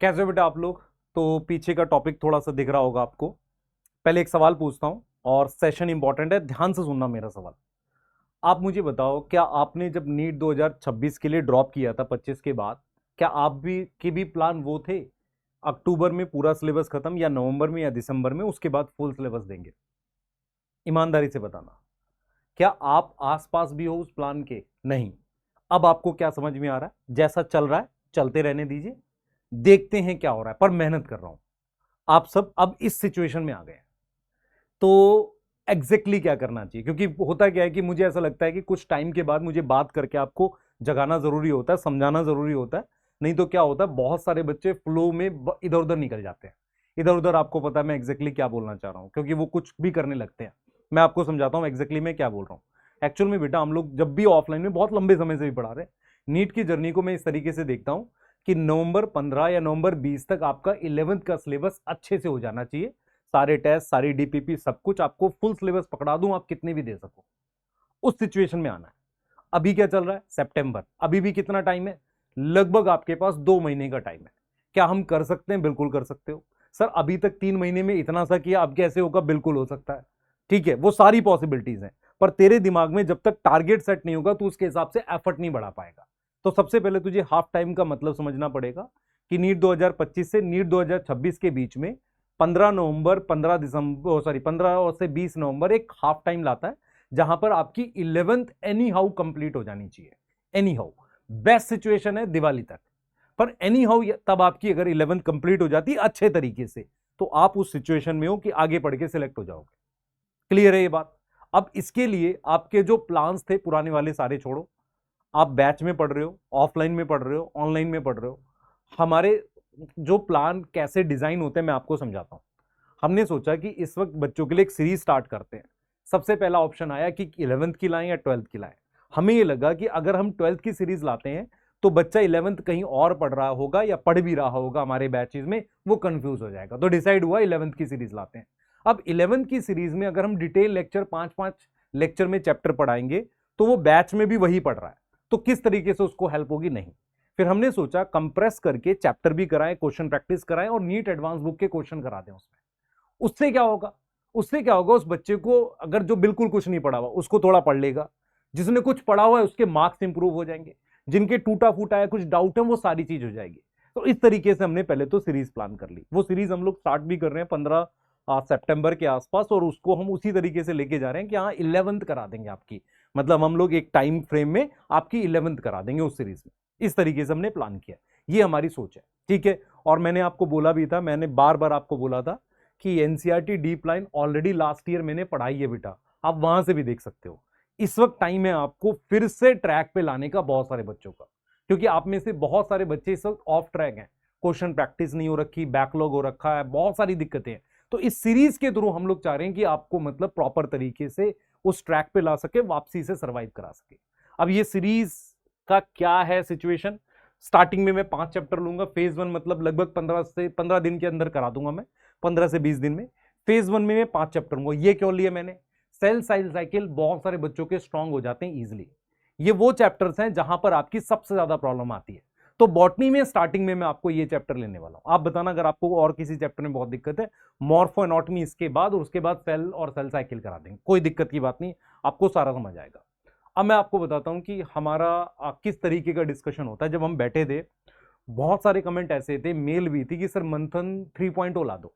कैसे हो बेटा आप लोग। तो पीछे का टॉपिक थोड़ा सा दिख रहा होगा आपको। पहले एक सवाल पूछता हूं और सेशन इंपॉर्टेंट है, ध्यान से सुनना मेरा सवाल। आप मुझे बताओ, क्या आपने जब नीट 2026 के लिए ड्रॉप किया था 25 के बाद, क्या आप भी के भी प्लान वो थे अक्टूबर में पूरा सिलेबस खत्म या नवंबर में या दिसंबर में उसके बाद फुल सिलेबस देंगे? ईमानदारी से बताना। क्या आप आसपास भी हो उस प्लान के? नहीं। अब आपको क्या समझ में आ रहा है? जैसा चल रहा है चलते रहने दीजिए, देखते हैं क्या हो रहा है, पर मेहनत कर रहा हूं। आप सब अब इस सिचुएशन में आ गए, तो एग्जैक्टली क्या करना चाहिए? क्योंकि होता क्या है कि मुझे ऐसा लगता है कि कुछ टाइम के बाद मुझे बात करके आपको जगाना जरूरी होता है, समझाना जरूरी होता है। नहीं तो क्या होता है, बहुत सारे बच्चे फ्लो में इधर उधर निकल जाते हैं। इधर उधर आपको पता है मैं एग्जैक्टली क्या बोलना चाह रहा हूं, क्योंकि वो कुछ भी करने लगते हैं। मैं आपको समझाता हूं एग्जैक्टली मैं क्या बोल रहा हूं। एक्चुअल में बेटा हम लोग जब भी ऑफलाइन में बहुत लंबे समय से भी पढ़ा रहे, नीट की जर्नी को मैं इस तरीके से देखता हूं कि नवंबर 15 या नवंबर 20 तक आपका 11th का सिलेबस अच्छे से हो जाना चाहिए। सारे टेस्ट, सारी डीपीपी, सब कुछ आपको फुल सिलेबस पकड़ा दूं, आप कितने भी दे सको, उस सिचुएशन में आना है। अभी क्या चल रहा है? सितंबर। अभी भी कितना टाइम है? लगभग आपके पास 2 महीने का टाइम है। क्या हम कर सकते हैं? बिल्कुल कर सकते हो। सर अभी तक 3 महीने में इतना सा किया, अब कैसे होगा? बिल्कुल हो सकता है। ठीक है, वो सारी पॉसिबिलिटीज हैं, पर तेरे दिमाग में जब तक टारगेट सेट नहीं होगा तो उसके हिसाब से एफर्ट नहीं बढ़ा पाएगा। तो सबसे पहले तुझे हाफ टाइम का मतलब समझना पड़ेगा कि नीट 2025 से नीट 2026 के बीच में 15 नवंबर, 15 दिसंबर, सॉरी 15 और से 20 नवंबर एक हाफ टाइम लाता है, जहां पर आपकी 11th एनी हाउ कंप्लीट हो जानी चाहिए। एनी हाउ बेस्ट सिचुएशन है दिवाली तक, पर एनी हाउ तब आपकी अगर 11th कंप्लीट हो जाती है अच्छे तरीके से, तो आप उस सिचुएशन में हो कि आगे पढ़ के सिलेक्ट हो जाओगे। क्लियर है ये बात? अब इसके लिए आपके जो प्लान्स थे पुराने वाले सारे छोड़ो। आप बैच में पढ़ रहे हो, ऑफलाइन में पढ़ रहे हो, ऑनलाइन में पढ़ रहे हो। हमारे जो प्लान कैसे डिजाइन होते हैं मैं आपको समझाता हूं। हमने सोचा कि इस वक्त बच्चों के लिए एक सीरीज स्टार्ट करते हैं। सबसे पहला ऑप्शन आया कि 11th की लाएं या 12th की लाएं। हमें ये लगा कि अगर हम 12th की सीरीज लाते हैं तो बच्चा 11th कहीं और पढ़ रहा होगा या पढ़ भी रहा होगा हमारे बैचेज में, वो कंफ्यूज हो जाएगा। तो डिसाइड हुआ 11th की सीरीज लाते हैं। अब 11th की सीरीज में अगर हम डिटेल लेक्चर 5-5 लेक्चर में चैप्टर पढ़ाएंगे तो वो बैच में भी वही पढ़ रहा है, तो किस तरीके से उसको हेल्प होगी? नहीं। फिर हमने सोचा कंप्रेस करके चैप्टर भी कराएं, क्वेश्चन प्रैक्टिस कराएं और नीट एडवांस बुक के क्वेश्चन करा दें उसमें। उससे क्या होगा? उससे क्या होगा, उस बच्चे को अगर जो बिल्कुल कुछ नहीं पढ़ा हुआ उसको थोड़ा पढ़ लेगा, जिसने कुछ पढ़ा हुआ है उसके मार्क्स इंप्रूव हो जाएंगे, जिनके टूटा फूटा है कुछ डाउट है वो सारी चीज हो जाएगी। तो इस तरीके से हमने पहले तो सीरीज प्लान कर ली। वो सीरीज हम लोग स्टार्ट भी कर रहे हैं 15 सितंबर के आसपास, और उसको हम उसी तरीके से लेके जा रहे हैं कि हाँ 11th करा देंगे आपकी, मतलब हम लोग एक टाइम फ्रेम में आपकी 11th करा देंगे उस सीरीज में। इस तरीके से हमने प्लान किया, ये हमारी सोच है। ठीक है, और मैंने आपको बोला भी था, मैंने बार बार आपको बोला था कि NCERT deep line already last year मैंने पढ़ाई है बेटा, आप वहां से भी देख सकते हो। इस वक्त टाइम है आपको फिर से ट्रैक पे लाने का बहुत सारे बच्चों का, क्योंकि आप में से बहुत सारे बच्चे इस वक्त ऑफ ट्रैक हैं। क्वेश्चन प्रैक्टिस नहीं हो रखी, बैकलॉग हो रखा है, बहुत सारी दिक्कतें हैं। तो इस सीरीज के थ्रू हम लोग चाह रहे हैं कि आपको मतलब प्रॉपर तरीके से उस ट्रैक पे ला सके, वापसी से सर्वाइव करा सके। अब ये सीरीज का क्या है सिचुएशन? स्टार्टिंग में मैं 5 चैप्टर लूंगा, फेज 1 मतलब लगभग 15 दिन के अंदर करा दूंगा मैं, 15 से 20 दिन में। फेज 1 में मैं 5 चैप्टर लूंगा। ये क्यों लिया मैंने? सेल साइकिल बहुत सारे बच्चों के स्ट्रांग हो जाते हैं इजिली। ये वो चैप्टर्स हैं जहां पर आपकी सबसे ज्यादा प्रॉब्लम आती है। तो बॉटनी में स्टार्टिंग में मैं आपको ये चैप्टर लेने वाला हूं। आप बताना अगर आपको और किसी चैप्टर में बहुत दिक्कत है। मॉर्फो एनाटॉमी इसके बाद, और उसके बाद सेल और सेल साइकिल करा देंगे, कोई दिक्कत की बात नहीं, आपको सारा समझ आएगा। अब मैं आपको बताता हूं कि हमारा किस तरीके का डिस्कशन होता है। जब हम बैठे थे, बहुत सारे कमेंट ऐसे थे, मेल भी थी कि सर मंथन 3.0 ला दो।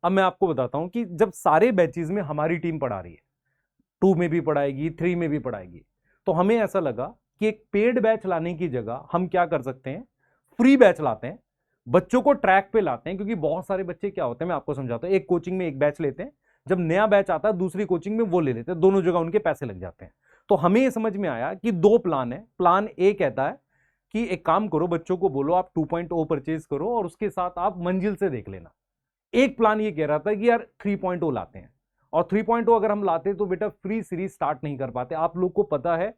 अब मैं आपको बताता हूं कि जब सारे बैचेज में हमारी टीम पढ़ा रही है, 2 में भी पढ़ाएगी, 3 में भी पढ़ाएगी, तो हमें ऐसा लगा कि एक पेड बैच लाने की जगह हम क्या कर सकते हैं, फ्री बैच लाते हैं, बच्चों को ट्रैक पे लाते हैं। क्योंकि बहुत सारे बच्चे क्या होते हैं, मैं आपको समझाता हूं, एक कोचिंग में एक बैच लेते हैं, जब नया बैच आता है दूसरी कोचिंग में वो ले लेते हैं, दोनों जगह उनके पैसे लग जाते हैं। तो हमें यह समझ में आया कि 2 प्लान है। प्लान ए कहता है कि एक काम करो, बच्चों को बोलो आप 2.0 परचेज करो और उसके साथ आप मंजिल से देख लेना। एक प्लान ये कह रहा था कि यार 3.0 लाते हैं, और 3.0 अगर हम लाते तो बेटा फ्री सीरीज स्टार्ट नहीं कर पाते। आप लोग को पता है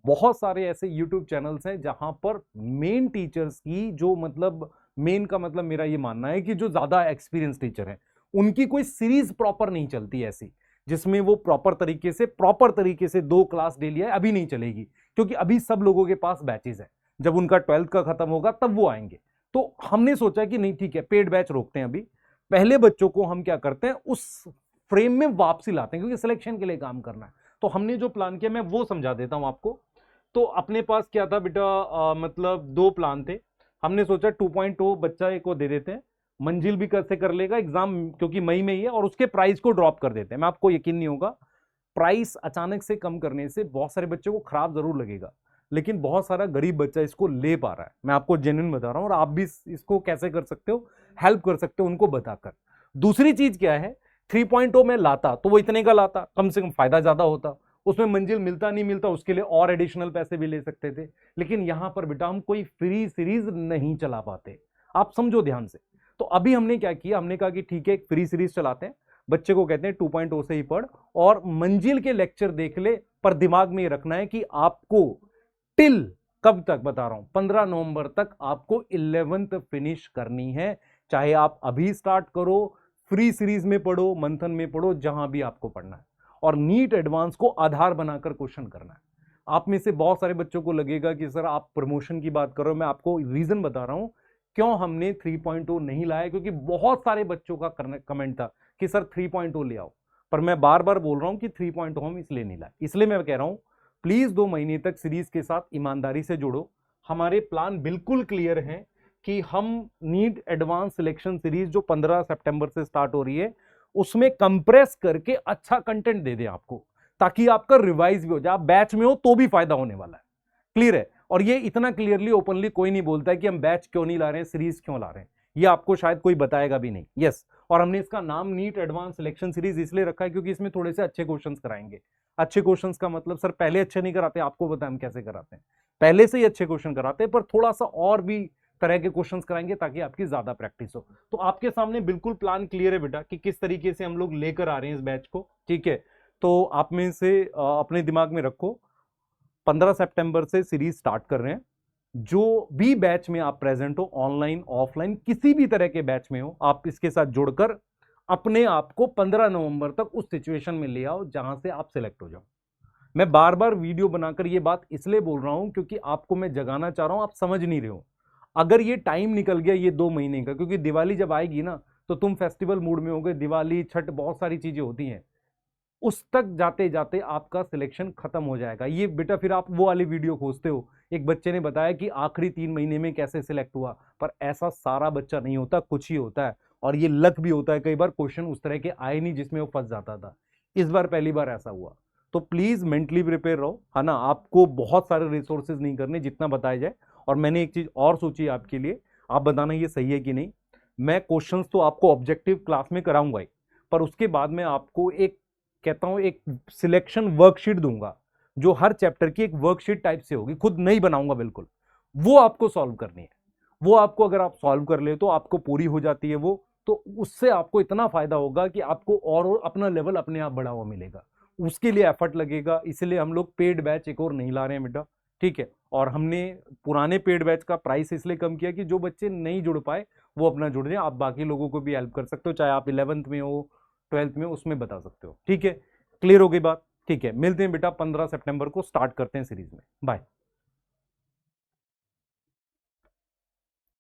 बहुत सारे ऐसे यूट्यूब चैनल्स हैं जहां पर मेन टीचर्स की जो मतलब, मेन का मतलब मेरा ये मानना है कि जो ज्यादा एक्सपीरियंस टीचर हैं उनकी कोई सीरीज प्रॉपर नहीं चलती ऐसी, जिसमें वो प्रॉपर तरीके से 2 क्लास डेली है, अभी नहीं चलेगी। क्योंकि अभी सब लोगों के पास बैचेज है, जब उनका 12th का खत्म होगा तब वो आएंगे। तो हमने सोचा कि नहीं ठीक है, पेड बैच रोकते हैं अभी, पहले बच्चों को हम क्या करते हैं उस फ्रेम में वापसी लाते हैं, क्योंकि सिलेक्शन के लिए काम करना है। तो हमने जो प्लान किया मैं वो समझा देता हूं आपको। तो अपने पास क्या था बेटा, मतलब दो प्लान थे। हमने सोचा 2.0 बच्चा एक को दे देते हैं, मंजिल भी कैसे कर लेगा एग्जाम, क्योंकि मई में ही है, और उसके प्राइस को ड्रॉप कर देते हैं। मैं आपको यकीन नहीं होगा, प्राइस अचानक से कम करने से बहुत सारे बच्चों को खराब जरूर लगेगा, लेकिन बहुत सारा गरीब बच्चा इसको ले पा रहा है। मैं आपको जेन्युइन बता रहा हूं, और आप भी इसको कैसे कर सकते हो, हेल्प कर सकते हो उनको बताकर। दूसरी चीज क्या है, 3.0 में लाता तो वो इतने का लाता, कम से कम फायदा ज्यादा होता, उसमें मंजिल मिलता नहीं मिलता उसके लिए और एडिशनल पैसे भी ले सकते थे। लेकिन यहां पर बेटा हम कोई फ्री सीरीज नहीं चला पाते, आप समझो ध्यान से। तो अभी हमने क्या किया, हमने कहा कि ठीक है एक फ्री सीरीज चलाते हैं, बच्चे को कहते हैं 2.0 से ही पढ़ और मंजिल के लेक्चर देख ले, पर दिमाग में ये रखना है कि आपको टिल कब तक बता रहा हूं, 15 नवंबर तक आपको 11th फिनिश करनी है। चाहे आप अभी स्टार्ट करो, फ्री सीरीज में पढ़ो, मंथन में पढ़ो, जहां भी आपको पढ़ना है। और नीट एडवांस को आधार बनाकर क्वेश्चन करना है। आप में से बहुत सारे बच्चों को लगेगा कि सर आप प्रमोशन की बात करो, मैं आपको रीजन बता रहा हूं क्यों हमने 3.0 नहीं लाया, क्योंकि बहुत सारे बच्चों का कमेंट था कि सर 3.0 ले आओ। पर मैं बार बार बोल रहा हूं कि 3.0 हम इसलिए नहीं लाए, इसलिए मैं कह रहा हूं प्लीज 2 महीने तक सीरीज के साथ ईमानदारी से जुड़ो। हमारे प्लान बिल्कुल क्लियर हैं कि हम नीट एडवांस सिलेक्शन सीरीज जो 15 सितंबर से स्टार्ट हो रही है उसमें कंप्रेस करके अच्छा कंटेंट दे दें आपको, ताकि आपका रिवाइज भी हो जाए। आप बैच में हो तो भी फायदा होने वाला है, क्लियर है। और ये इतना क्लियरली ओपनली कोई नहीं बोलता है कि हम बैच क्यों नहीं ला रहे हैं, सीरीज क्यों ला रहे हैं, ये आपको शायद कोई बताएगा भी नहीं। यस, और हमने इसका नाम नीट एडवांस सिलेक्शन सीरीज इसलिए रखा है क्योंकि इसमें थोड़े से अच्छे क्वेश्चंस कराएंगे। अच्छे क्वेश्चंस का मतलब सर पहले अच्छे नहीं कराते, आपको बताएं हम कैसे कराते हैं, पहले से ही अच्छे क्वेश्चन कराते हैं, पर थोड़ा सा और भी तरह के क्वेश्चंस कराएंगे ताकि आपकी ज्यादा प्रैक्टिस हो। तो आपके सामने बिल्कुल प्लान क्लियर है बेटा कि किस तरीके से हम लोग लेकर आ रहे हैं इस बैच को, ठीक है। तो आप में से अपने दिमाग में रखो 15 सितंबर से सीरीज स्टार्ट कर रहे हैं। जो भी बैच में आप प्रेजेंट हो, ऑनलाइन ऑफलाइन किसी भी तरह के बैच में हो, आप इसके साथ जुड़कर अपने आप को 15 नवंबर तक उस सिचुएशन में ले आओ जहां से आप सिलेक्ट हो जाओ। मैं बार बार वीडियो बनाकर ये बात इसलिए बोल रहा हूं क्योंकि आपको मैं जगाना चाह रहा हूं, आप समझ नहीं रहे हो। अगर ये टाइम निकल गया ये 2 महीने का, क्योंकि दिवाली जब आएगी ना तो तुम फेस्टिवल मूड में होगे, दिवाली छठ बहुत सारी चीजें होती हैं, उस तक जाते जाते आपका सिलेक्शन खत्म हो जाएगा। ये बेटा फिर आप वो वाली वीडियो खोजते हो, एक बच्चे ने बताया कि आखिरी 3 महीने में कैसे सिलेक्ट हुआ, पर ऐसा सारा बच्चा नहीं होता, कुछ ही होता है। और ये लक भी होता है, कई बार क्वेश्चन उस तरह के आए नहीं जिसमें वो फंस जाता था। इस बार पहली बार ऐसा हुआ। तो प्लीज मेंटली प्रिपेयर रहो, है ना। आपको बहुत सारे रिसोर्सेज नहीं करने, जितना बताया जाए। और मैंने एक चीज और सोची है आपके लिए, आप बताना ये सही है कि नहीं। मैं क्वेश्चंस तो आपको ऑब्जेक्टिव क्लास में कराऊंगा ही, पर उसके बाद मैं आपको एक कहता हूं एक सिलेक्शन वर्कशीट दूंगा, जो हर चैप्टर की एक वर्कशीट टाइप से होगी, खुद नहीं बनाऊंगा बिल्कुल। वो आपको सॉल्व करनी है। वो आपको अगर आप सॉल्व कर ले तो आपको पूरी हो जाती है वो, तो उससे आपको इतना फायदा होगा कि आपको और अपना लेवल अपने आप बढ़ा हुआ मिलेगा। उसके लिए एफर्ट लगेगा, इसलिए हम लोग पेड बैच एक और नहीं ला रहे हैं बेटा, ठीक है। और हमने पुराने पेड बैच का प्राइस इसलिए कम किया कि जो बच्चे नहीं जुड़ पाए वो अपना जुड़ जाए। आप बाकी लोगों को भी हेल्प कर सकते हो, चाहे आप 11th में हो 12th में, उसमें बता सकते हो, ठीक है। क्लियर हो गई बात, ठीक है। मिलते हैं बेटा 15 सितंबर को, स्टार्ट करते हैं सीरीज में। बाय।